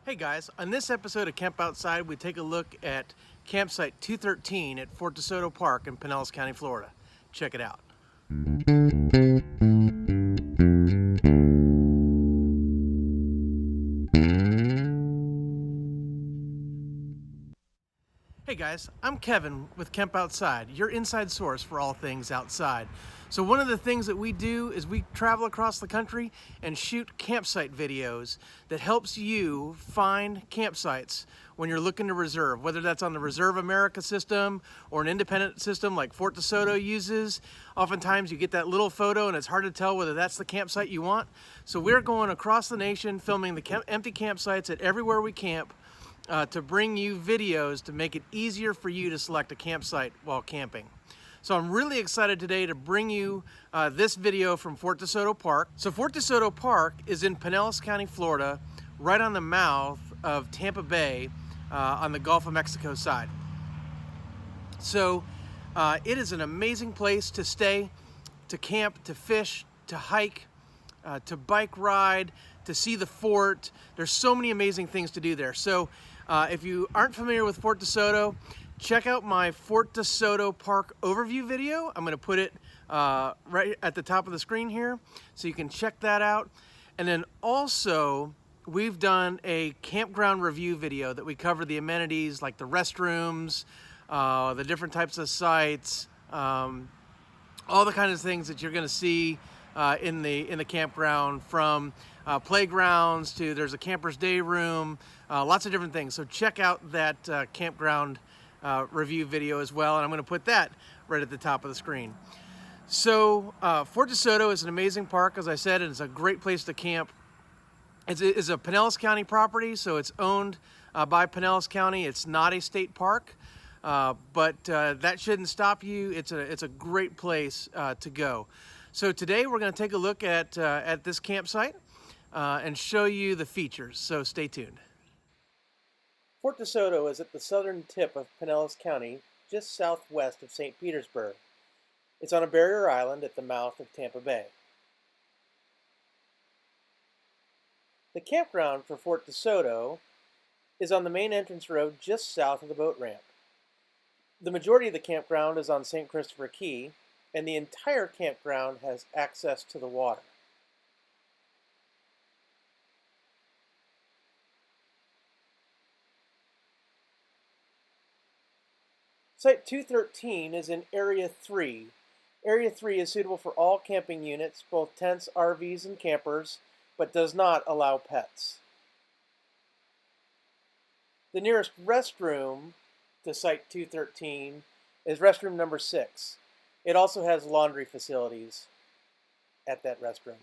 Hey guys, on this episode of Camp Outside, we take a look at campsite 213 at Fort DeSoto Park in Pinellas County, Florida. Check it out. Hey guys, I'm Kevin with Camp Outside, your inside source for all things outside. So one of the things that we do is we travel across the country and shoot campsite videos that helps you find campsites when you're looking to reserve, whether that's on the Reserve America system or an independent system like Fort DeSoto uses. Oftentimes you get that little photo and it's hard to tell whether that's the campsite you want. So we're going across the nation filming the empty campsites at everywhere we camp, to bring you videos to make it easier for you to select a campsite while camping. So I'm really excited today to bring you this video from Fort DeSoto Park. So Fort DeSoto Park is in Pinellas County, Florida, right on the mouth of Tampa Bay on the Gulf of Mexico side. So it is an amazing place to stay, to camp, to fish, to hike, to bike ride, to see the fort. There's so many amazing things to do there. So if you aren't familiar with Fort DeSoto, check out my Fort DeSoto Park overview video. I'm going to put it right at the top of the screen here, so you can check that out. And then also, we've done a campground review video that we cover the amenities like the restrooms, the different types of sites, all the kinds of things that you're going to see in the campground, from playgrounds to there's a camper's day room, lots of different things. So check out that campground review video as well, and I'm going to put that right at the top of the screen. So Fort DeSoto is an amazing park, as I said, and it's a great place to camp. It's a Pinellas County property, so it's owned by Pinellas County. It's not a state park, but that shouldn't stop you. It's a great place to go. So today we're going to take a look at this campsite and show you the features, so stay tuned. Fort DeSoto is at the southern tip of Pinellas County, just southwest of St. Petersburg. It's on a barrier island at the mouth of Tampa Bay. The campground for Fort DeSoto is on the main entrance road just south of the boat ramp. The majority of the campground is on St. Christopher Key, and the entire campground has access to the water. Site 213 is in Area 3. Area 3 is suitable for all camping units, both tents, RVs, and campers, but does not allow pets. The nearest restroom to Site 213 is restroom number 6. It also has laundry facilities at that restroom.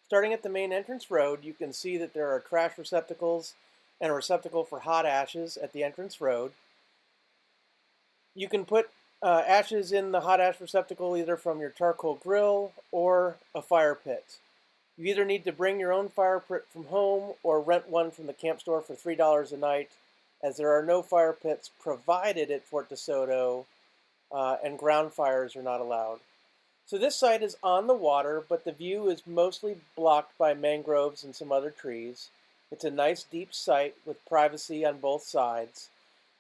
Starting at the main entrance road, you can see that there are trash receptacles and a receptacle for hot ashes at the entrance road. You can put ashes in the hot ash receptacle either from your charcoal grill or a fire pit. You either need to bring your own fire pit from home or rent one from the camp store for $3 a night, as there are no fire pits provided at Fort DeSoto, and ground fires are not allowed. So this site is on the water, but the view is mostly blocked by mangroves and some other trees. It's a nice deep site with privacy on both sides.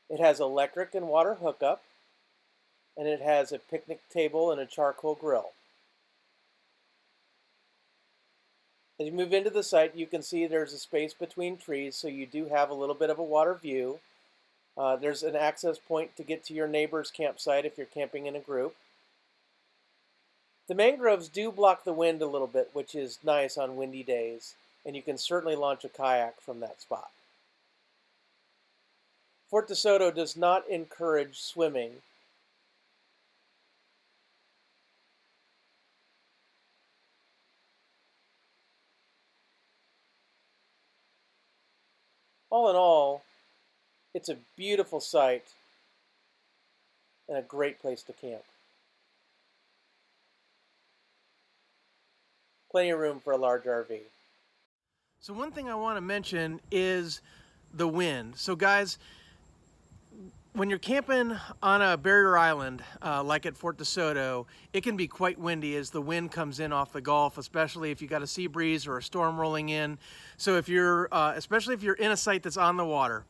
It has electric and water hookup, and it has a picnic table and a charcoal grill. As you move into the site, you can see there's a space between trees, so you do have a little bit of a water view. There's an access point to get to your neighbor's campsite if you're camping in a group. The mangroves do block the wind a little bit, which is nice on windy days, and you can certainly launch a kayak from that spot. Fort DeSoto does not encourage swimming. All in all, it's a beautiful site and a great place to camp. Plenty of room for a large RV. So one thing I want to mention is the wind. So guys, When you're camping on a barrier island, like at Fort DeSoto, it can be quite windy as the wind comes in off the Gulf, especially if you got a sea breeze or a storm rolling in. So if you're, especially if you're in a site that's on the water,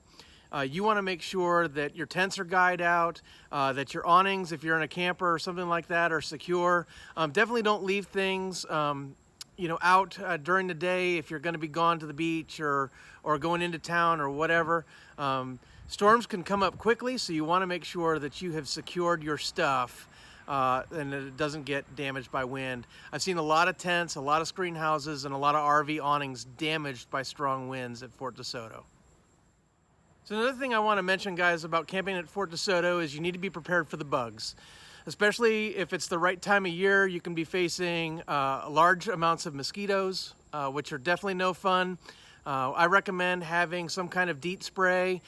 you want to make sure that your tents are guyed out, that your awnings, if you're in a camper or something like that, are secure. Definitely don't leave things out during the day if you're going to be gone to the beach or going into town or whatever. Storms can come up quickly, so you want to make sure that you have secured your stuff and that it doesn't get damaged by wind. I've seen a lot of tents, a lot of screen houses, and a lot of RV awnings damaged by strong winds at Fort DeSoto. So another thing I want to mention, guys, about camping at Fort DeSoto is you need to be prepared for the bugs. Especially if it's the right time of year, you can be facing large amounts of mosquitoes, which are definitely no fun. I recommend having some kind of DEET spray.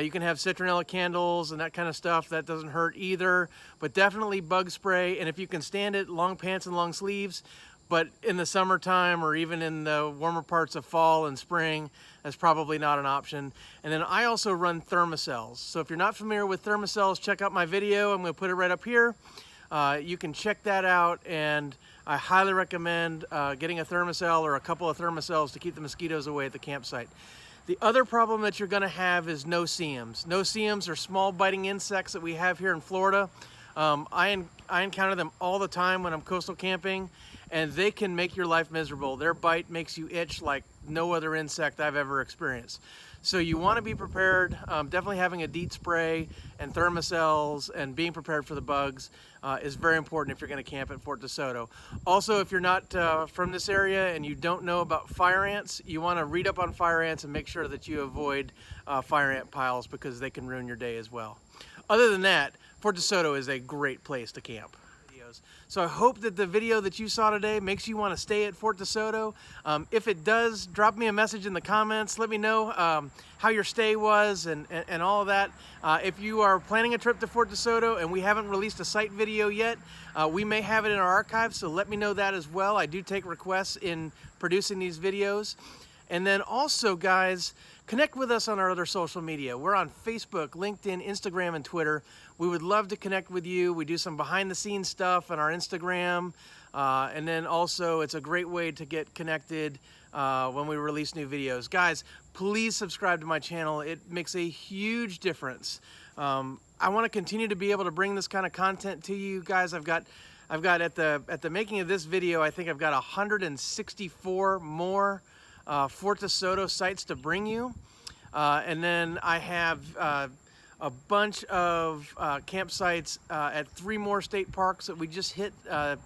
You can have citronella candles and that kind of stuff. That doesn't hurt either, but definitely bug spray. And if you can stand it, long pants and long sleeves. But in the summertime or even in the warmer parts of fall and spring, that's probably not an option. And then I also run thermocells. So if you're not familiar with thermocells, check out my video. I'm going to put it right up here. You can check that out, and I highly recommend getting a thermocell or a couple of thermocells to keep the mosquitoes away at the campsite. The other problem that you're going to have is no-see-ums. No-see-ums are small biting insects that we have here in Florida. I encounter them all the time when I'm coastal camping, and they can make your life miserable. Their bite makes you itch like no other insect I've ever experienced. So you want to be prepared. Definitely having a DEET spray and thermocells and being prepared for the bugs is very important if you're going to camp at Fort DeSoto. Also, if you're not from this area and you don't know about fire ants, you want to read up on fire ants and make sure that you avoid fire ant piles because they can ruin your day as well. Other than that, Fort DeSoto is a great place to camp. So I hope that the video that you saw today makes you want to stay at Fort DeSoto. If it does, drop me a message in the comments. Let me know how your stay was and all of that. If you are planning a trip to Fort DeSoto and we haven't released a site video yet, we may have it in our archives, so let me know that as well. I do take requests in producing these videos. And then also, guys, connect with us on our other social media. We're on Facebook, LinkedIn, Instagram, and Twitter. We would love to connect with you. We do some behind-the-scenes stuff on our Instagram. And then also, it's a great way to get connected when we release new videos. Guys, please subscribe to my channel. It makes a huge difference. I want to continue to be able to bring this kind of content to you guys. I've got at the making of this video, I think I've got 164 more Fort DeSoto sites to bring you. And then I have a bunch of campsites at 3 more state parks that we just hit a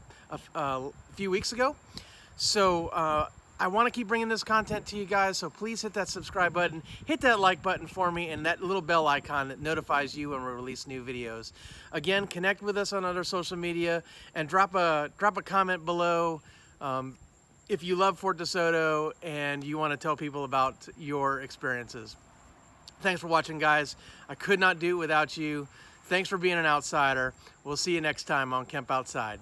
few weeks ago. So I want to keep bringing this content to you guys, so please hit that subscribe button, hit that like button for me, and that little bell icon that notifies you when we release new videos. Again, connect with us on other social media and drop a comment below if you love Fort DeSoto and you want to tell people about your experiences. Thanks for watching, guys. I could not do it without you. Thanks for being an outsider. We'll see you next time on Camp Outside.